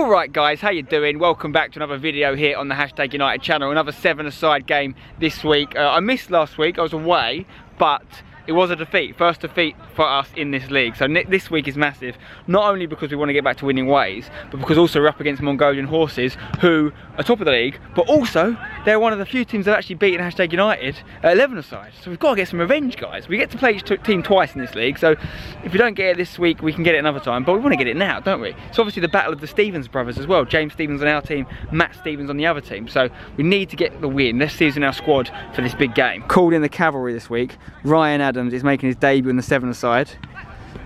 Alright guys, how you doing? Welcome back to another video here on the Hashtag United channel. Another 7-a-side game this week. I missed last week, I was away, but it was a defeat. First defeat for us in this league. So this week is massive. Not only because we want to get back to winning ways, but because also we're up against Mongolian horses who are top of the league, but also they're one of the few teams that have actually beaten Hashtag United at 11-a-side. So we've got to get some revenge, guys. We get to play each team twice in this league, so if we don't get it this week, we can get it another time, but we want to get it now, don't we? It's obviously the battle of the Stevens brothers as well. James Stevens on our team, Matt Stevens on the other team. So we need to get the win. Let's see who's in our squad for this big game. Called in the cavalry this week. Ryan Adams is making his debut in the 7-a-side.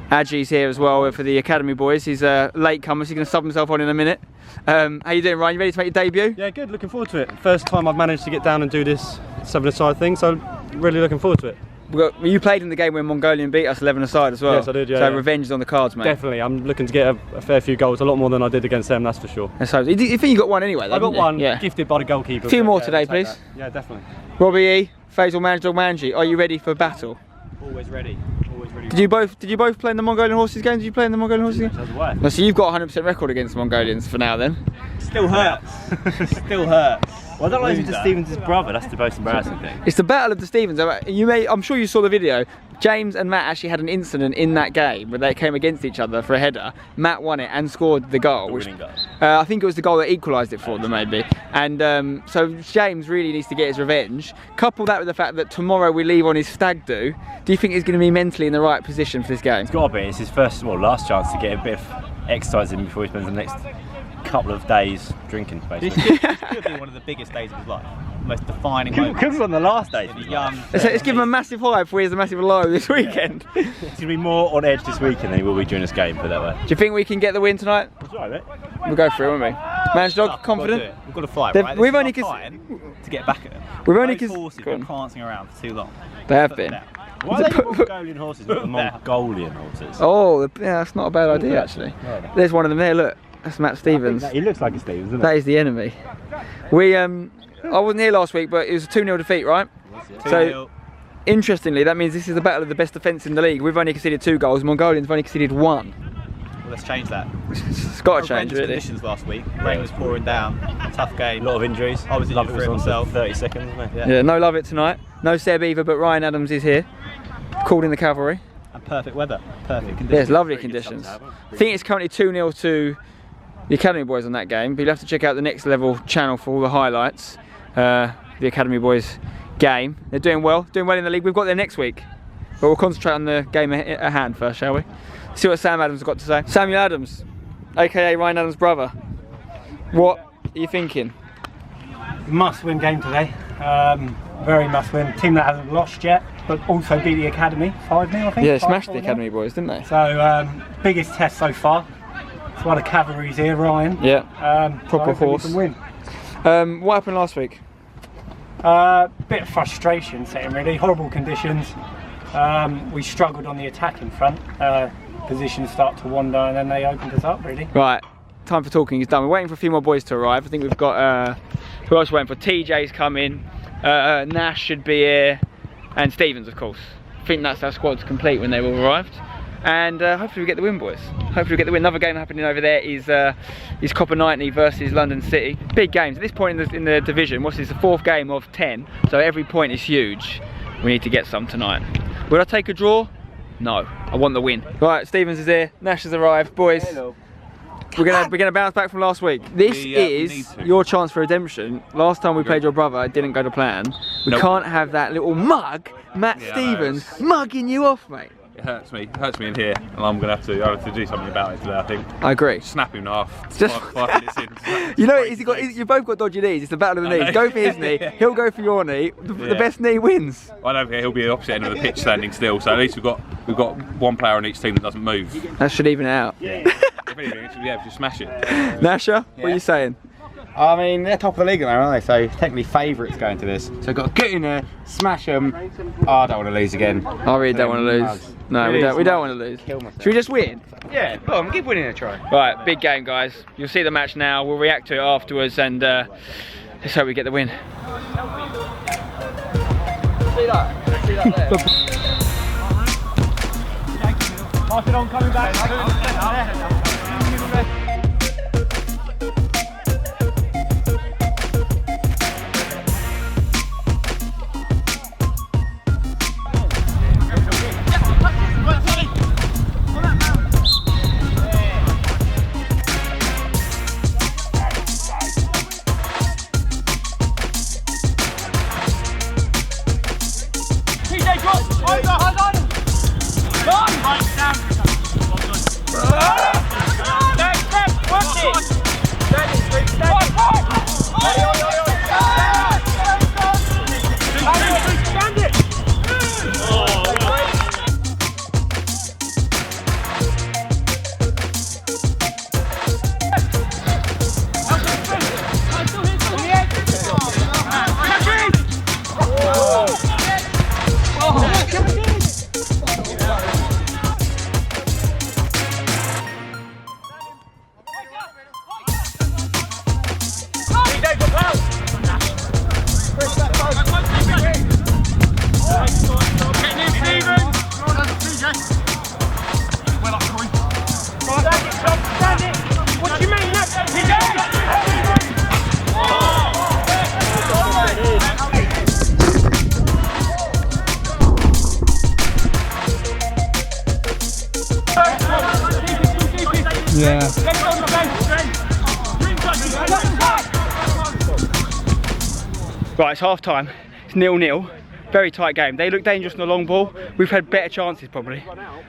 Adji's here as well for the academy boys. He's a late comer, so he's going to sub himself on in a minute. How you doing, Ryan? You ready to make your debut? Yeah, good. Looking forward to it. First time I've managed to get down and do this 7-a-side thing, so really looking forward to it. You played in the game when Mongolian beat us 11-a-side as well. Yes, I did, yeah. So revenge is on the cards, mate. Definitely. I'm looking to get a fair few goals, a lot more than I did against them, that's for sure. So you think you got one anyway, though? I got one, yeah. Gifted by the goalkeeper. A few more today, please. That. Yeah, definitely. Robbie E, Faisal Manjil Manji, are you ready for battle? Always ready. Did you both play in the Mongolian horses game? Did you play in the Mongolian horses game? No, so you've got a 100% record against the Mongolians for now then? Still hurts. Still hurts. Well, I don't like to Stevens' brother, that's the most embarrassing thing. It's the battle of the Stevens. I'm sure you saw the video. James and Matt actually had an incident in that game where they came against each other for a header. Matt won it and scored the goal. The winning goal. I think it was the goal that equalised it for them, maybe. And so James really needs to get his revenge. Couple that with the fact that tomorrow we leave on his stag do you think he's going to be mentally in the right position for this game? It's got to be. It's his last chance to get a bit of exercise in before he spends the next couple of days drinking, basically. This could be one of the biggest days of his life. Most defining moment. Could be one of the last days. Young. Let's give him a massive high before he has a massive low this weekend. He's going to be more on edge this weekend than he will be during this game, put it that way. Do you think we can get the win tonight? That's right, mate. We'll go through, won't we? Man's dog, confident? We've got to fight, right? We've only to get back at them. We've only Both horses have been prancing around for too long. They have been. Why are they Mongolian horses, not the Mongolian horses? Oh, yeah, that's not a bad idea actually. There's one of them there, look. That's Matt Stevens. He looks like a Stevens, doesn't he? That is the enemy. I wasn't here last week, but it was a 2-0 defeat, right? So, interestingly, that means this is the battle of the best defence in the league. We've only conceded 2 goals, Mongolians have only conceded 1. Well, let's change that. It's got to change, really. Conditions last week. Rain was pouring down. Tough game. A lot of injuries. I was injured for it myself. 30 seconds, wasn't it? Yeah, no Lovett tonight. No Seb either, but Ryan Adams is here. Called in the cavalry. And perfect weather. Perfect conditions. Yes, lovely conditions. I think it's currently 2-0 to the Academy Boys on that game, but you'll have to check out the Next Level channel for all the highlights. The Academy Boys game. They're doing well in the league. We've got them next week, but we'll concentrate on the game at hand first, shall we? See what Sam Adams has got to say. Samuel Adams, aka Ryan Adams' brother. What are you thinking? Must-win game today. Very must-win. Team that hasn't lost yet, but also beat the Academy 5-0, I think. Yeah, smashed the Academy Boys, didn't they? So biggest test so far. It's one of the cavalry's here, Ryan. Yeah. Proper so horse. Win. What happened last week? Bit of frustration setting, really. Horrible conditions. We struggled on the attacking front. Positions start to wander, and then they opened us up, really. Right. Time for talking is done. We're waiting for a few more boys to arrive. I think we've got who else we're waiting for? TJ's coming. Nash should be here, and Stevens, of course. I think that's our squad's complete when they've all arrived. And hopefully we get the win, boys. Hopefully we get the win. Another game happening over there is Copper Knightly versus London City. Big games. At this point in the division, what's this, the 4th game of 10, so every point is huge. We need to get some tonight. Would I take a draw? No, I want the win. Right, Stevens is here, Nash has arrived. Boys, hello. We're gonna bounce back from last week. This is your chance for redemption. Last time we played your brother, it didn't go to plan. We can't have that little mug, Matt Stevens, mugging you off, mate. It hurts me in here, and I'm gonna have to do something about it today, I think. I agree. Snap him off. Just 5 minutes in. You know, you've both got dodgy knees. It's the battle of the knees. Go for his knee. He'll go for your knee. The best knee wins. I don't think he'll be at the opposite end of the pitch standing still. So at least we've got one player on each team that doesn't move. That should even it out. Yeah. If anything, we should be able to smash it. Nasha, what are you saying? I mean, they're top of the league at the moment, aren't they? So technically favourites going to this. So I've got to get in there, smash them. Oh, I don't want to lose again. I really don't want to lose. No, we don't want to lose. Should we just win? Yeah, go on, give winning a try. Right, big game, guys. You'll see the match now. We'll react to it afterwards, and let's hope we get the win. See that? See that there? Pass it on, coming back. Yeah. Right, it's half time. It's 0-0. Very tight game. They look dangerous on the long ball. We've had better chances probably.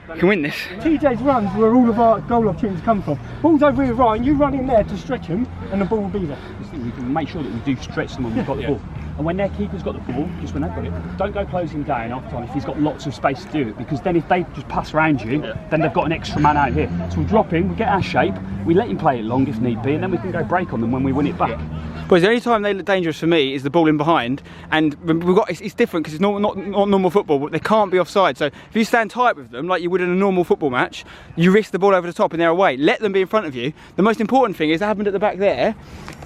We can win this. TJ's runs where all of our goal opportunities come from. Ball's over here, Ryan. You run in there to stretch him, and the ball will be there. We can make sure that we do stretch them when we've got the ball. And when their keeper's got the ball, just when they've got it, don't go closing down after time if he's got lots of space to do it, because then if they just pass around you, then they've got an extra man out here. So we drop in, we get our shape, we let him play it long if need be, and then we can go break on them when we win it back. But the only time they look dangerous for me is the ball in behind, and we've got it's different because it's not normal football, but they can't be offside. So if you stand tight with them like you would in a normal football match, you risk the ball over the top and they're away. Let them be in front of you. The most important thing is that happened at the back there.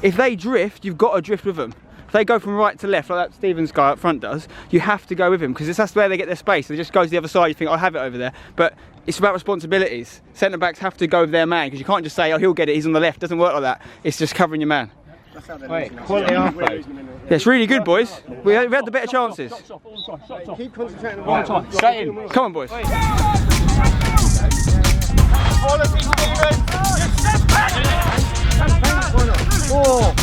If they drift, you've got to drift with them. If they go from right to left like that Stevens guy up front does, you have to go with him because that's where they get their space. They just go to the other side, you think, I have it over there. But it's about responsibilities. Centre backs have to go with their man because you can't just say, oh, he'll get it, he's on the left. It doesn't work like that. It's just covering your man. Wait, quality half though. Yeah, it's really good, boys. We had the better chances. Keep concentrating on the ball. Straight in. Come on, boys. Oh.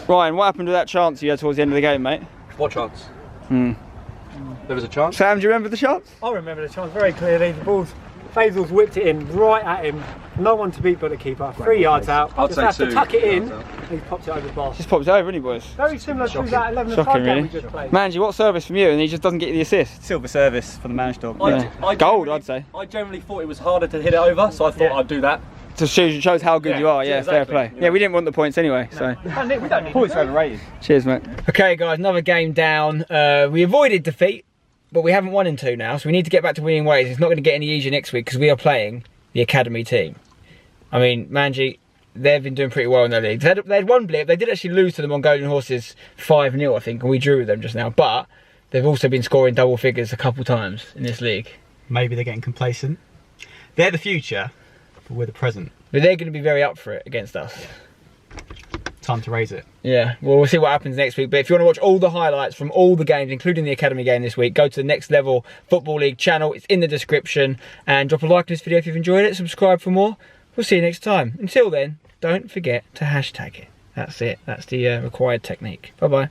Ryan, what happened to that chance you had towards the end of the game, mate? What chance? There was a chance. Sam, do you remember the chance? I remember the chance very clearly. The ball's, Faisal's whipped it in right at him. No one to beat but the keeper. 3 yards out. I'd Just say have to 2 tuck it in, yards out. and he's popped it over the bar. Just popped it over, isn't he, boys? Very similar to that 11 Shocking, game really. we just played. Manji, what service from you? And he just doesn't get the assist. Silver service for the managed dog. Yeah. Gold, I'd say. I generally thought it was harder to hit it over, so I thought I'd do that. Just shows how good you are, yeah, exactly. fair play. Yeah, we didn't want the points anyway, so. We don't need Points overrated. Cheers, mate. Okay, guys, another game down. We avoided defeat, but we haven't won in 2 now, so we need to get back to winning ways. It's not going to get any easier next week because we are playing the academy team. I mean, Manji, they've been doing pretty well in their league. They had one blip. They did actually lose to the Mongolian horses 5-0, I think, and we drew with them just now. But they've also been scoring double figures a couple times in this league. Maybe they're getting complacent. They're the future, but we're the present. But they're going to be very up for it against us. Time to raise it. Yeah, well, we'll see what happens next week. But if you want to watch all the highlights from all the games, including the academy game this week, go to the Next Level Football League channel. It's in the description. And drop a like on this video if you've enjoyed it. Subscribe for more. We'll see you next time. Until then, don't forget to hashtag it. That's it. That's the required technique. Bye-bye.